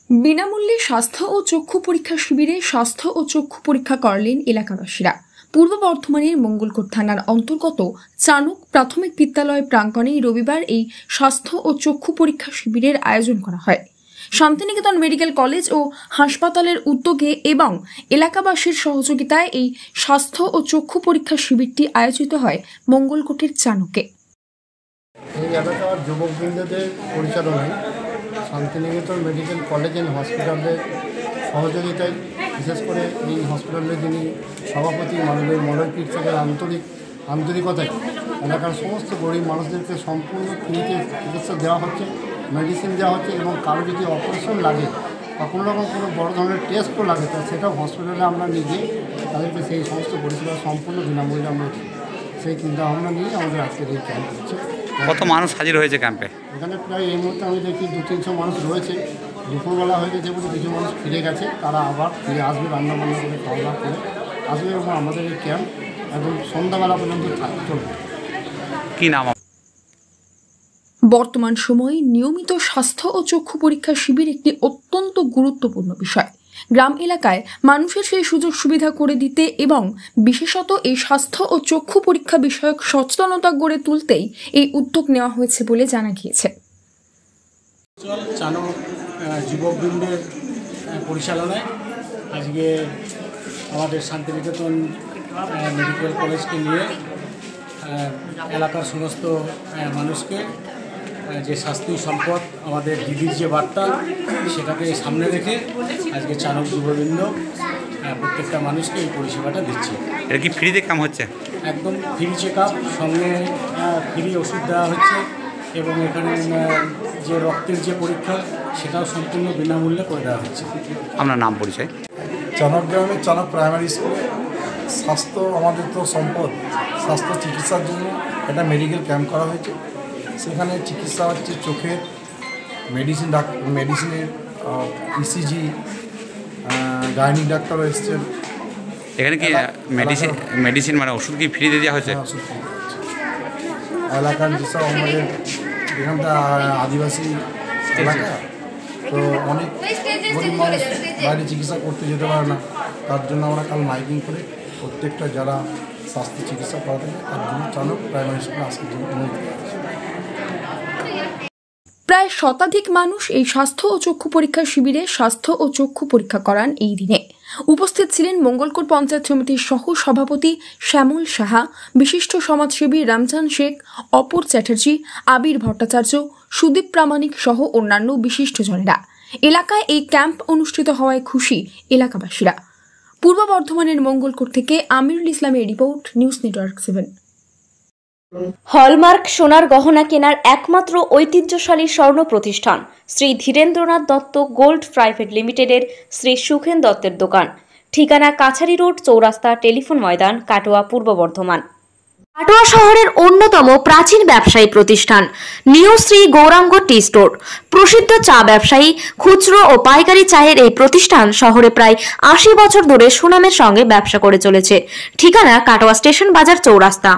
বিনামূল্যে স্বাস্থ্য ও চক্ষু পরীক্ষা শিবিরে স্বাস্থ্য ও চক্ষু পরীক্ষা করলেন এলাকাবাসীরা। পূর্ব বর্ধমানের মঙ্গলকোট থানার অন্তর্গত চানক প্রাথমিক বিদ্যালয় প্রাঙ্গণে রবিবার এই স্বাস্থ্য ও চক্ষু পরীক্ষা শিবিরের আয়োজন করা হয়। শান্তিনিকেতন মেডিকেল কলেজ ও হাসপাতালের উদ্যোগে এবং এলাকাবাসীর সহযোগিতায় এই স্বাস্থ্য ও চক্ষু পরীক্ষা শিবিরটি আয়োজিত হয় মঙ্গলকোটের চানকে। এই এলাকার যুবকবৃন্দদের পরিচালনায় শান্তিনিকেতন মেডিকেল কলেজ অ্যান্ড হসপিটালের সহযোগিতায়, বিশেষ করে এই হসপিটালের যিনি সভাপতি মাননীয় মলয় পীর আন্তরিকতায় এলাকার সমস্ত গরিব মানুষদেরকে সম্পূর্ণ ফ্রিতে চিকিৎসা দেওয়া হচ্ছে, মেডিসিন দেওয়া হচ্ছে এবং কারো যদি অপারেশন লাগে বা কোনো রকম কোনো বড় ধরনের টেস্টও লাগে তা সেটাও হসপিটালে আমরা নিজে তাদেরকে সেই সমস্ত পরিষেবা সম্পূর্ণ বিনামূল্যে আমরা দিই। সেই চিন্তাভাবনা নিয়ে আমাদের আজকের এই ক্যাম্প হচ্ছে। কত মানুষ হাজির হয়েছে ক্যাম্পে? এখানে প্রায় এই মুহূর্তে আমি দেখি 200-300 মানুষ রয়েছে। দুপুরবেলা হয়ে গেছে বলে কিছু মানুষ ফিরে গেছে, তারা আবার ফিরে আসবে, রান্নাবান্না করে খাওয়া দাওয়া করে আসবে এবং আমাদের এই ক্যাম্প একদম সন্ধ্যাবেলা পর্যন্ত চলবে। কী নাম? বর্তমান সময়ে নিয়মিত স্বাস্থ্য ও চক্ষু পরীক্ষা শিবির একটি অত্যন্ত গুরুত্বপূর্ণ বিষয়। গ্রাম এলাকায় মানুষের সেই সুযোগ সুবিধা করে দিতে এবং বিশেষত এই স্বাস্থ্য ও চক্ষু পরীক্ষা বিষয়ক সচেতনতা গড়ে তুলতেই এই উদ্যোগ নেওয়া হয়েছে বলে জানা গিয়েছে। চানক যুবকবৃন্দের পরিচালনায় আজকে আমাদের শান্তিনিকেতন মেডিকেল কলেজকে নিয়ে এলাকার সমস্ত মানুষকে যে স্বাস্থ্য সম্পদ আমাদের দিদির যে বার্তা সেটাকে সামনে রেখে আজকে চানক যুববৃন্দ প্রত্যেকটা মানুষকে এই পরিষেবাটা দিচ্ছে। এটা কি ফ্রিতে কাম হচ্ছে? একদম ফ্রি চেক আপ, সঙ্গে ফ্রি ওষুধ দেওয়া হচ্ছে এবং এখানে যে রক্তের যে পরীক্ষা সেটাও সম্পূর্ণ বিনামূল্যে করে দেওয়া হচ্ছে। আপনার নাম পরিচয়? চানক গ্রামের চানক প্রাইমারি স্কুলে স্বাস্থ্য আমাদের তো সম্পদ, স্বাস্থ্য চিকিৎসার জন্য একটা মেডিকেল ক্যাম্প করা হয়েছে। সেখানে চিকিৎসা হচ্ছে চোখের মেডিসিনের ইসিজি, গাইনিক ডাক্তারও এসছেন। এখানে কি মেডিসিন মানে ওষুধ কি ফ্রিতে দেওয়া হয়েছে? ওষুধ এলাকার যেসব আমাদের এখানটা আদিবাসী এলাকা, তো অনেক গরিব মানুষ বাইরে চিকিৎসা করতে যেতে পারে না, তার জন্য আমরা কাল মাইকিং করে প্রত্যেকটা যারা স্বাস্থ্য চিকিৎসা করাতে তার জন্য চানক প্রাইমারি স্কুলে আসার জন্য অনুরোধ করা হয়েছে। প্রায় শতাধিক মানুষ এই স্বাস্থ্য ও চক্ষু পরীক্ষা শিবিরে স্বাস্থ্য ও চক্ষু পরীক্ষা করান এই দিনে। উপস্থিত ছিলেন মঙ্গলকোট পঞ্চায়েত সমিতির সহ সভাপতি শ্যামল সাহা, বিশিষ্ট সমাজসেবী রামজান শেখ, অপর চ্যাটার্জি, আবির ভট্টাচার্য, সুদীপ প্রামাণিক সহ অন্যান্য বিশিষ্টজনেরা। এলাকায় এই ক্যাম্প অনুষ্ঠিত হওয়ায় খুশি এলাকাবাসীরা। পূর্ব বর্ধমানের মঙ্গলকোট থেকে আমিরুল ইসলামের রিপোর্ট, নিউজ নেটওয়ার্ক 7। হলমার্ক সোনার গহনা কেনার একমাত্র ঐতিহ্যশালী স্বর্ণ প্রতিষ্ঠান শ্রী ধীরেন্দ্রনাথ দত্ত গোল্ড প্রাইভেট লিমিটেডের শ্রী সুখেন দত্তের দোকান। ঠিকানা কাছারি রোড, চৌরাস্তা, টেলিফোন ময়দান, কাটোয়া, পূর্ব বর্ধমান। কাটোয়া শহরের অন্যতম প্রাচীন ব্যবসায়ী প্রতিষ্ঠান new Shri Gauranga tea store. প্রসিদ্ধ চা ব্যবসায়ী, খুচরো ও পাইকারি চায়ের এই প্রতিষ্ঠান শহরে প্রায় 80 বছর ধরে সুনামের সঙ্গে ব্যবসা করে চলেছে। ঠিকানা কাটোয়া স্টেশন বাজার, চৌরাস্তা।